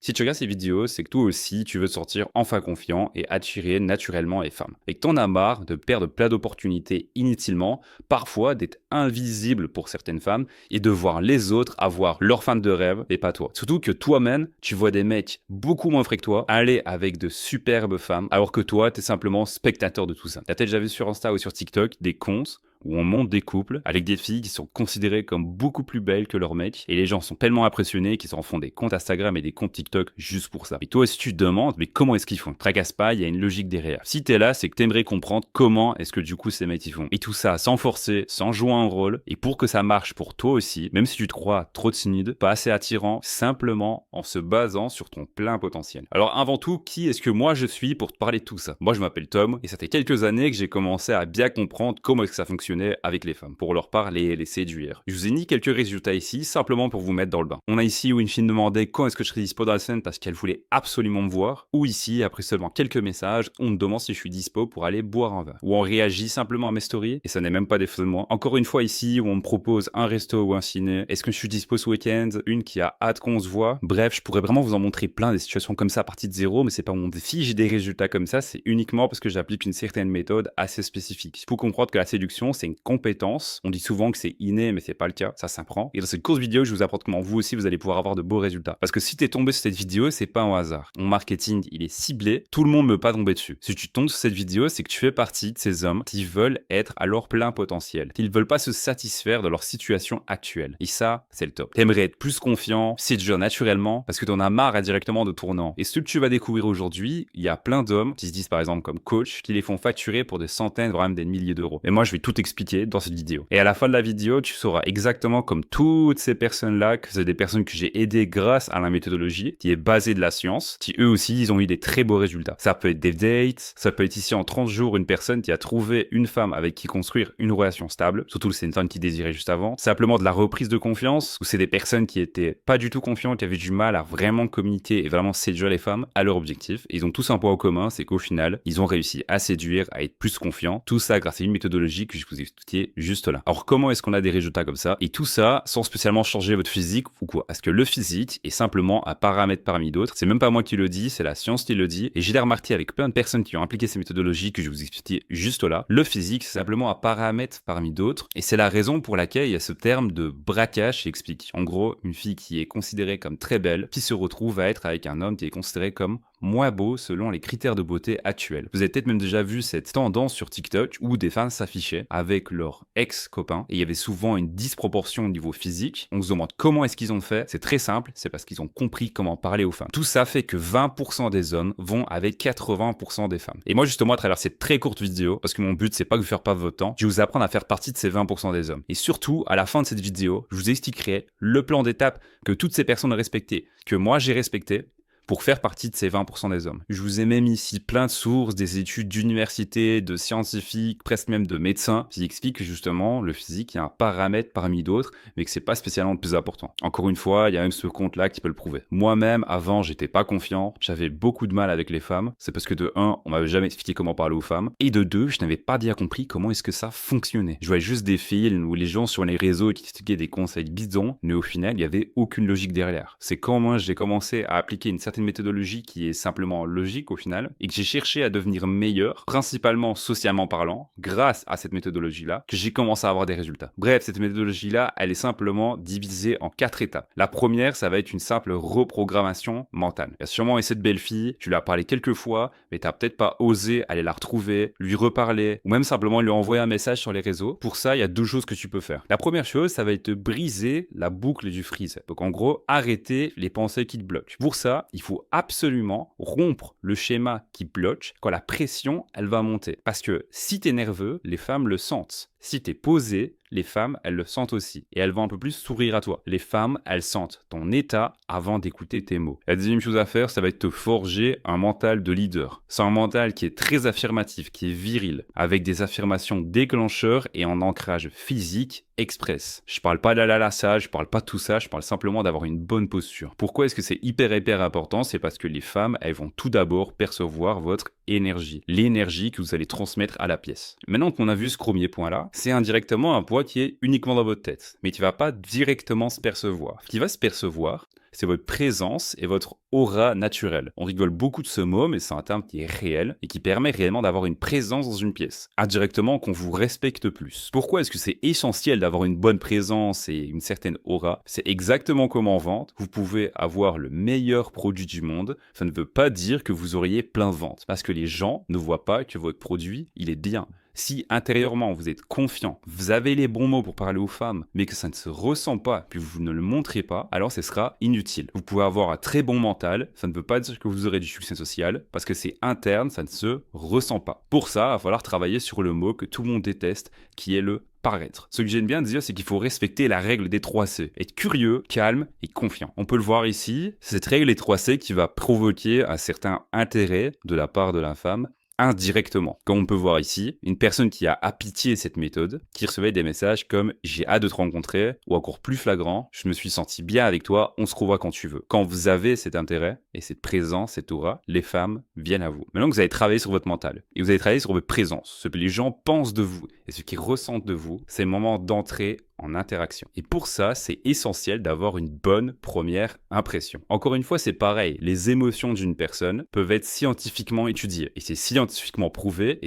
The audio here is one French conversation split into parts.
Si tu regardes ces vidéos, c'est que toi aussi, tu veux te sentir enfin confiant et attirer naturellement les femmes. Et que t'en as marre de perdre plein d'opportunités inutilement, parfois d'être invisible pour certaines femmes et de voir les autres avoir leur femme de rêve et pas toi. Surtout que toi-même, tu vois des mecs beaucoup moins frais que toi aller avec de superbes femmes alors que toi, t'es simplement spectateur de tout ça. T'as peut-être déjà vu sur Insta ou sur TikTok des comptes où on monte des couples avec des filles qui sont considérées comme beaucoup plus belles que leurs mecs et les gens sont tellement impressionnés qu'ils en font des comptes Instagram et des comptes TikTok juste pour ça. Et toi aussi tu te demandes mais comment est-ce qu'ils font? Tracasse pas, il y a une logique derrière. Si t'es là, c'est que t'aimerais comprendre comment est-ce que du coup ces mecs ils font. Et tout ça sans forcer, sans jouer un rôle et pour que ça marche pour toi aussi, même si tu te crois trop timide, pas assez attirant, simplement en se basant sur ton plein potentiel. Alors avant tout, qui est-ce que moi je suis pour te parler de tout ça? Moi je m'appelle Tom et ça fait quelques années que j'ai commencé à bien comprendre comment est-ce que ça fonctionne avec les femmes, pour leur parler et les séduire. Je vous ai mis quelques résultats ici, simplement pour vous mettre dans le bain. On a ici où une fille demandait quand est-ce que je serais dispo dans la semaine parce qu'elle voulait absolument me voir, ou ici, après seulement quelques messages, on me demande si je suis dispo pour aller boire un verre. Ou on réagit simplement à mes stories, et ça n'est même pas des photos de moi. Encore une fois ici, où on me propose un resto ou un ciné, est-ce que je suis dispo ce week-end, une qui a hâte qu'on se voit. Bref, je pourrais vraiment vous en montrer plein des situations comme ça à partir de zéro, mais c'est pas mon défi, j'ai des résultats comme ça, c'est uniquement parce que j'applique une certaine méthode assez spécifique. Il faut comprendre que la séduction, c'est une compétence. On dit souvent que c'est inné, mais c'est pas le cas. Ça s'apprend. Et dans cette courte vidéo, je vous apprends comment vous aussi, vous allez pouvoir avoir de beaux résultats. Parce que si t'es tombé sur cette vidéo, c'est pas un hasard. Mon marketing, il est ciblé. Tout le monde ne peut pas tomber dessus. Si tu tombes sur cette vidéo, c'est que tu fais partie de ces hommes qui veulent être à leur plein potentiel. Qu'ils veulent pas se satisfaire de leur situation actuelle. Et ça, c'est le top. T'aimerais être plus confiant, séduire naturellement, parce que t'en as marre directement de tournant. Et ce que tu vas découvrir aujourd'hui, il y a plein d'hommes qui se disent par exemple comme coach, qui les font facturer pour des centaines, voire même des milliers d'euros. Et moi, je vais tout expliquer dans cette vidéo. Et à la fin de la vidéo, tu sauras exactement comme toutes ces personnes-là, que c'est des personnes que j'ai aidées grâce à la méthodologie, qui est basée de la science, qui eux aussi, ils ont eu des très beaux résultats. Ça peut être des dates, ça peut être ici en 30 jours, une personne qui a trouvé une femme avec qui construire une relation stable, surtout si c'est une femme qui désirait juste avant. Simplement de la reprise de confiance, où c'est des personnes qui étaient pas du tout confiantes, qui avaient du mal à vraiment communiquer et vraiment séduire les femmes à leur objectif. Et ils ont tous un point en commun, c'est qu'au final, ils ont réussi à séduire, à être plus confiants. Tout ça grâce à une méthodologie que je vous ai expliquée juste là. Alors comment est-ce qu'on a des résultats comme ça? Et tout ça sans spécialement changer votre physique ou quoi? Parce que le physique est simplement un paramètre parmi d'autres. C'est même pas moi qui le dis, c'est la science qui le dit. Et j'ai remarqué avec plein de personnes qui ont appliqué ces méthodologies que je vous ai expliquées juste là. Le physique, c'est simplement un paramètre parmi d'autres. Et c'est la raison pour laquelle il y a ce terme de braquage qui explique. En gros, une fille qui est considérée comme très belle, qui se retrouve à être avec un homme qui est considéré comme moins beau selon les critères de beauté actuels. Vous avez peut-être même déjà vu cette tendance sur TikTok où des femmes s'affichaient avec leur ex-copain et il y avait souvent une disproportion au niveau physique. On se demande comment est-ce qu'ils ont fait. C'est très simple, c'est parce qu'ils ont compris comment parler aux femmes. Tout ça fait que 20% des hommes vont avec 80% des femmes. Et moi justement à travers cette très courte vidéo, parce que mon but c'est pas de vous faire perdre votre temps, je vais vous apprendre à faire partie de ces 20% des hommes. Et surtout, à la fin de cette vidéo, je vous expliquerai le plan d'étape que toutes ces personnes ont respecté, que moi j'ai respecté, pour faire partie de ces 20% des hommes. Je vous ai même ici plein de sources, des études d'université, de scientifiques, presque même de médecins, qui expliquent que justement, le physique est un paramètre parmi d'autres, mais que c'est pas spécialement le plus important. Encore une fois, il y a même ce compte-là qui peut le prouver. Moi-même, avant, j'étais pas confiant, j'avais beaucoup de mal avec les femmes. C'est parce que de 1, on m'avait jamais expliqué comment parler aux femmes, et de 2, je n'avais pas bien compris comment est-ce que ça fonctionnait. Je voyais juste des films où les gens sur les réseaux qui expliquaient des conseils bidons, mais au final, il y avait aucune logique derrière. C'est quand moi j'ai commencé à appliquer une certaine méthodologie qui est simplement logique au final et que j'ai cherché à devenir meilleur, principalement socialement parlant, grâce à cette méthodologie-là, que j'ai commencé à avoir des résultats. Bref, cette méthodologie-là, elle est simplement divisée en 4 étapes. La première, ça va être une simple reprogrammation mentale. Il y a sûrement cette belle fille, tu lui as parlé quelques fois, mais t'as peut-être pas osé aller la retrouver, lui reparler, ou même simplement lui envoyer un message sur les réseaux. Pour ça, il y a 2 choses que tu peux faire. La première chose, ça va être de briser la boucle du freeze. Donc en gros, arrêter les pensées qui te bloquent. Pour ça, il faut absolument rompre le schéma qui bloque quand la pression, elle va monter. Parce que si t'es nerveux, les femmes le sentent. Si t'es posé, les femmes, elles le sentent aussi. Et elles vont un peu plus sourire à toi. Les femmes, elles sentent ton état avant d'écouter tes mots. La deuxième chose à faire, ça va être te forger un mental de leader. C'est un mental qui est très affirmatif, qui est viril, avec des affirmations déclencheurs et en ancrage physique express. Je parle pas d'alalassage, je parle pas de tout ça, je parle simplement d'avoir une bonne posture. Pourquoi est-ce que c'est hyper important? C'est parce que les femmes, elles vont tout d'abord percevoir votre énergie. L'énergie que vous allez transmettre à la pièce. Maintenant qu'on a vu ce premier point-là, c'est indirectement un poids qui est uniquement dans votre tête, mais qui va pas directement se percevoir. Ce qui va se percevoir, c'est votre présence et votre aura naturelle. On rigole beaucoup de ce mot, mais c'est un terme qui est réel et qui permet réellement d'avoir une présence dans une pièce. Indirectement, qu'on vous respecte plus. Pourquoi est-ce que c'est essentiel d'avoir une bonne présence et une certaine aura? C'est exactement comme en vente. Vous pouvez avoir le meilleur produit du monde. Ça ne veut pas dire que vous auriez plein de ventes. Parce que les gens ne voient pas que votre produit, il est bien. Si intérieurement vous êtes confiant, vous avez les bons mots pour parler aux femmes, mais que ça ne se ressent pas, puis vous ne le montrez pas, alors ce sera inutile. Vous pouvez avoir un très bon mental, ça ne veut pas dire que vous aurez du succès social, parce que c'est interne, ça ne se ressent pas. Pour ça, il va falloir travailler sur le mot que tout le monde déteste, qui est le paraître. Ce que j'aime bien dire, c'est qu'il faut respecter la règle des 3 C. Être curieux, calme et confiant. On peut le voir ici, cette règle des 3 C qui va provoquer un certain intérêt de la part de la femme, indirectement. Comme on peut voir ici, une personne qui a appliqué cette méthode, qui recevait des messages comme « j'ai hâte de te rencontrer » ou encore plus flagrant « je me suis senti bien avec toi, on se revoit quand tu veux ». Quand vous avez cet intérêt et cette présence, cette aura, les femmes viennent à vous. Maintenant que vous avez travaillé sur votre mental et vous avez travaillé sur votre présence, ce que les gens pensent de vous et ce qu'ils ressentent de vous, c'est le moment d'entrer en interaction. Et pour ça, c'est essentiel d'avoir une bonne première impression. Encore une fois, c'est pareil. Les émotions d'une personne peuvent être scientifiquement étudiées. Et c'est scientifiquement prouvé,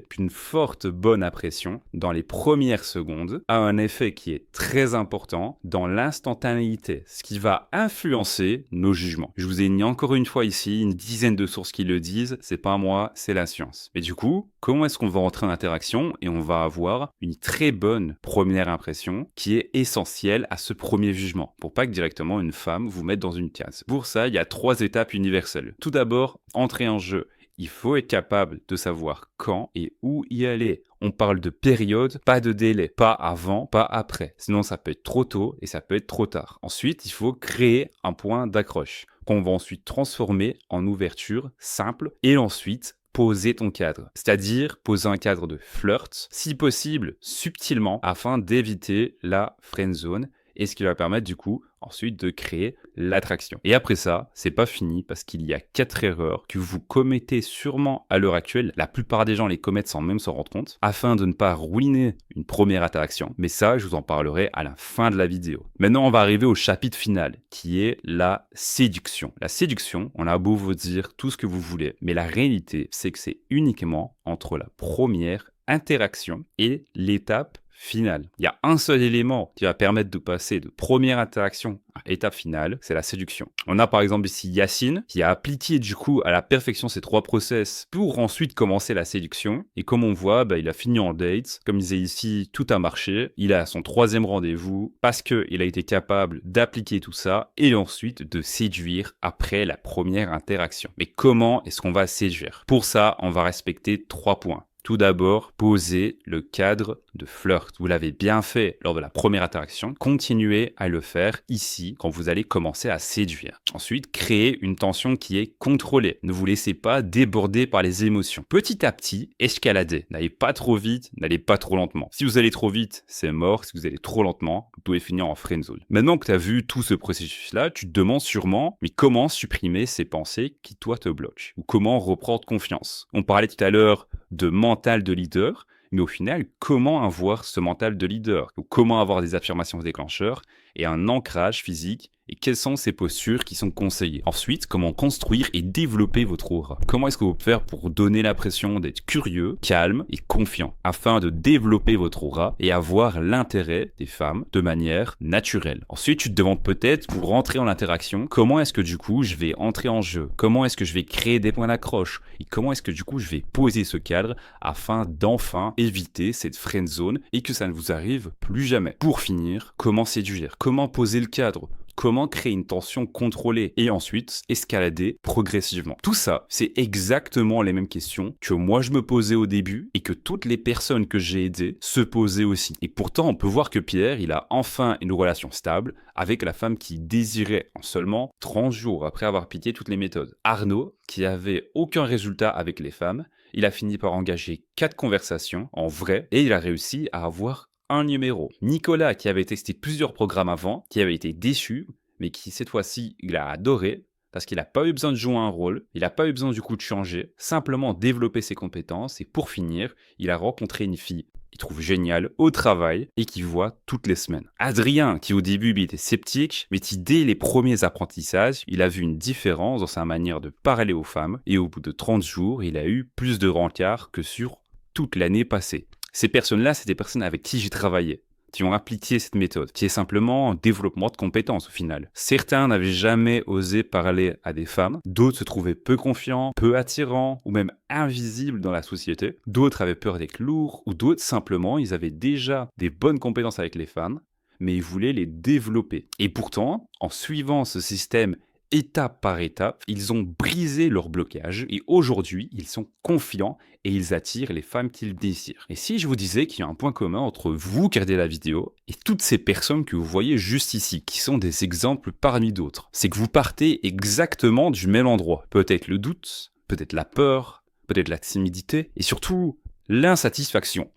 qu'une forte bonne impression dans les premières secondes a un effet qui est très important dans l'instantanéité, ce qui va influencer nos jugements. Je vous ai mis encore une fois ici une dizaine de sources qui le disent. C'est pas moi, c'est la science. Mais du coup, comment est-ce qu'on va entrer en interaction et on va avoir une très bonne première impression qui est essentielle à ce premier jugement pour pas que directement une femme vous mette dans une case. Pour ça, il y a 3 étapes universelles. Tout d'abord, entrer en jeu. Il faut être capable de savoir quand et où y aller. On parle de période, pas de délai, pas avant, pas après. Sinon, ça peut être trop tôt et ça peut être trop tard. Ensuite, il faut créer un point d'accroche qu'on va ensuite transformer en ouverture simple et ensuite poser ton cadre, c'est-à-dire poser un cadre de flirt, si possible subtilement, afin d'éviter la friend zone, et ce qui va permettre du coup ensuite de créer l'attraction. Et après ça, c'est pas fini parce qu'il y a 4 erreurs que vous commettez sûrement à l'heure actuelle. La plupart des gens les commettent sans même s'en rendre compte, afin de ne pas ruiner une première interaction. Mais ça, je vous en parlerai à la fin de la vidéo. Maintenant, on va arriver au chapitre final, qui est la séduction. La séduction, on a beau vous dire tout ce que vous voulez, mais la réalité, c'est que c'est uniquement entre la première interaction et l'étape finale. Il y a un seul élément qui va permettre de passer de première interaction à étape finale, c'est la séduction. On a par exemple ici Yacine qui a appliqué du coup à la perfection ces 3 process pour ensuite commencer la séduction. Et comme on voit, il a fini en date. Comme il disait ici, tout a marché. Il a son 3e rendez-vous parce qu'il a été capable d'appliquer tout ça et ensuite de séduire après la première interaction. Mais comment est-ce qu'on va séduire? Pour ça, on va respecter 3 points. Tout d'abord, posez le cadre de flirt. Vous l'avez bien fait lors de la première interaction. Continuez à le faire ici quand vous allez commencer à séduire. Ensuite, créez une tension qui est contrôlée. Ne vous laissez pas déborder par les émotions. Petit à petit, escaladez. N'allez pas trop vite, n'allez pas trop lentement. Si vous allez trop vite, c'est mort. Si vous allez trop lentement, vous pouvez finir en friend zone. Maintenant que tu as vu tout ce processus-là, tu te demandes sûrement, mais comment supprimer ces pensées qui, toi, te bloquent? Ou comment reprendre confiance? On parlait tout à l'heure de mental de leader, mais au final, comment avoir ce mental de leader? Ou comment avoir des affirmations déclencheurs et un ancrage physique? Et quelles sont ces postures qui sont conseillées? Ensuite, comment construire et développer votre aura? Comment est-ce que vous pouvez faire pour donner l'impression d'être curieux, calme et confiant afin de développer votre aura et avoir l'intérêt des femmes de manière naturelle? Ensuite, tu te demandes peut-être, pour rentrer en interaction, comment est-ce que du coup je vais entrer en jeu? Comment est-ce que je vais créer des points d'accroche? Et comment est-ce que du coup je vais poser ce cadre afin d'enfin éviter cette friend zone et que ça ne vous arrive plus jamais? Pour finir, comment séduire? Comment poser le cadre? Comment créer une tension contrôlée et ensuite escalader progressivement? Tout ça, c'est exactement les mêmes questions que moi je me posais au début et que toutes les personnes que j'ai aidées se posaient aussi. Et pourtant, on peut voir que Pierre, il a enfin une relation stable avec la femme qu'il désirait en seulement 30 jours après avoir appliqué toutes les méthodes. Arnaud, qui avait aucun résultat avec les femmes, il a fini par engager 4 conversations en vrai et il a réussi à avoir un numéro. Nicolas, qui avait testé plusieurs programmes avant, qui avait été déçu, mais qui cette fois-ci, il a adoré, parce qu'il n'a pas eu besoin de jouer un rôle, il n'a pas eu besoin du coup de changer, simplement développer ses compétences, et pour finir, il a rencontré une fille trouve génial au travail et qu'il voit toutes les semaines. Adrien, qui au début était sceptique, mais qui dès les premiers apprentissages, il a vu une différence dans sa manière de parler aux femmes et au bout de 30 jours, il a eu plus de rencarts que sur toute l'année passée. Ces personnes-là, c'est des personnes avec qui j'ai travaillé, qui ont appliqué cette méthode, qui est simplement un développement de compétences au final. Certains n'avaient jamais osé parler à des femmes, d'autres se trouvaient peu confiants, peu attirants, ou même invisibles dans la société. D'autres avaient peur d'être lourds, ou d'autres simplement, ils avaient déjà des bonnes compétences avec les femmes, mais ils voulaient les développer. Et pourtant, en suivant ce système étape par étape, ils ont brisé leur blocage et aujourd'hui, ils sont confiants et ils attirent les femmes qu'ils désirent. Et si je vous disais qu'il y a un point commun entre vous qui regardez la vidéo et toutes ces personnes que vous voyez juste ici, qui sont des exemples parmi d'autres, c'est que vous partez exactement du même endroit. Peut-être le doute, peut-être la peur, peut-être la timidité et surtout l'insatisfaction.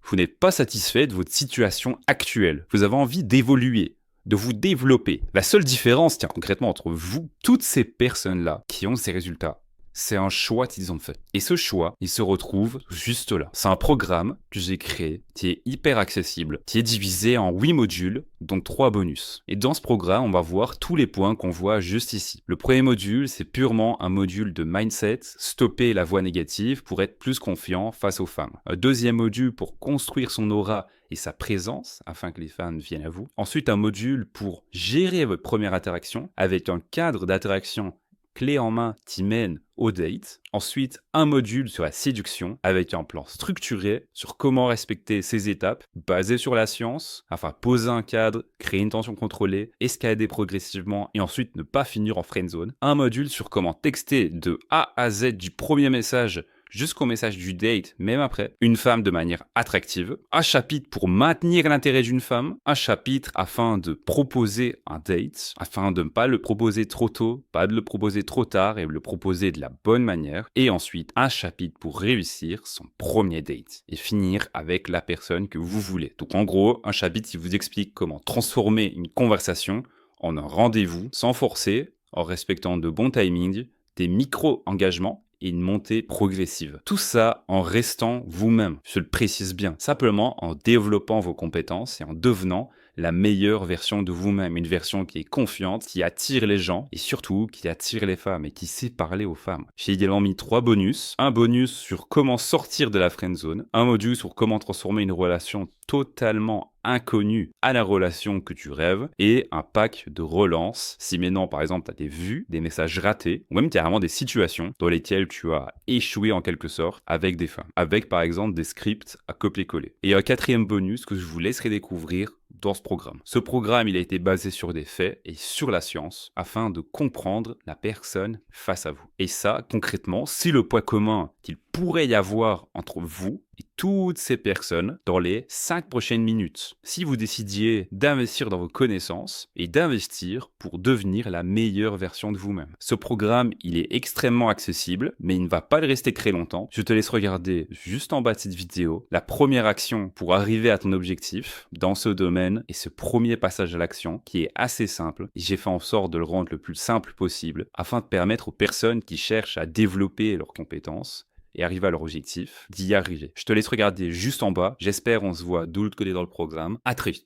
Vous n'êtes pas satisfait de votre situation actuelle. Vous avez envie d'évoluer, de vous développer. La seule différence, tiens, concrètement, entre vous, toutes ces personnes-là qui ont ces résultats, c'est un choix qu'ils ont fait. Et ce choix, il se retrouve juste là. C'est un programme que j'ai créé, qui est hyper accessible, qui est divisé en 8 modules, donc 3 bonus. Et dans ce programme, on va voir tous les points qu'on voit juste ici. Le premier module, c'est purement un module de mindset, stopper la voix négative pour être plus confiant face aux femmes. Un deuxième module pour construire son aura et sa présence afin que les femmes viennent à vous. Ensuite, un module pour gérer votre première interaction avec un cadre d'interaction clé en main qui mène au date. Ensuite, un module sur la séduction avec un plan structuré sur comment respecter ces étapes basées sur la science, afin poser un cadre, créer une tension contrôlée, escalader progressivement et ensuite ne pas finir en friendzone. Un module sur comment texter de A à Z du premier message jusqu'au message du date, même après, une femme de manière attractive, un chapitre pour maintenir l'intérêt d'une femme, un chapitre afin de proposer un date, afin de ne pas le proposer trop tôt, pas de le proposer trop tard et le proposer de la bonne manière, et ensuite un chapitre pour réussir son premier date et finir avec la personne que vous voulez. Donc en gros, un chapitre qui vous explique comment transformer une conversation en un rendez-vous sans forcer, en respectant de bons timings, des micro-engagements et une montée progressive. Tout ça en restant vous-même, je le précise bien, simplement en développant vos compétences et en devenant la meilleure version de vous-même, une version qui est confiante, qui attire les gens et surtout qui attire les femmes et qui sait parler aux femmes. J'ai également mis 3 bonus, un bonus sur comment sortir de la friendzone, un module sur comment transformer une relation totalement inconnue à la relation que tu rêves et un pack de relance si maintenant par exemple tu as des vues, des messages ratés ou même carrément des situations dans lesquelles tu as échoué en quelque sorte avec des femmes, avec par exemple des scripts à copier-coller. Et un 4e bonus que je vous laisserai découvrir dans ce programme. Ce programme, il a été basé sur des faits et sur la science afin de comprendre la personne face à vous. Et ça, concrètement, c'est le point commun qu'il pourrait y avoir entre vous et toutes ces personnes dans les 5 prochaines minutes. Si vous décidiez d'investir dans vos connaissances et d'investir pour devenir la meilleure version de vous-même. Ce programme, il est extrêmement accessible, mais il ne va pas le rester très longtemps. Je te laisse regarder juste en bas de cette vidéo la première action pour arriver à ton objectif dans ce domaine et ce premier passage à l'action qui est assez simple. J'ai fait en sorte de le rendre le plus simple possible afin de permettre aux personnes qui cherchent à développer leurs compétences et arriver à leur objectif, d'y arriver. Je te laisse regarder juste en bas. J'espère on se voit de l'autre côté dans le programme. À très vite.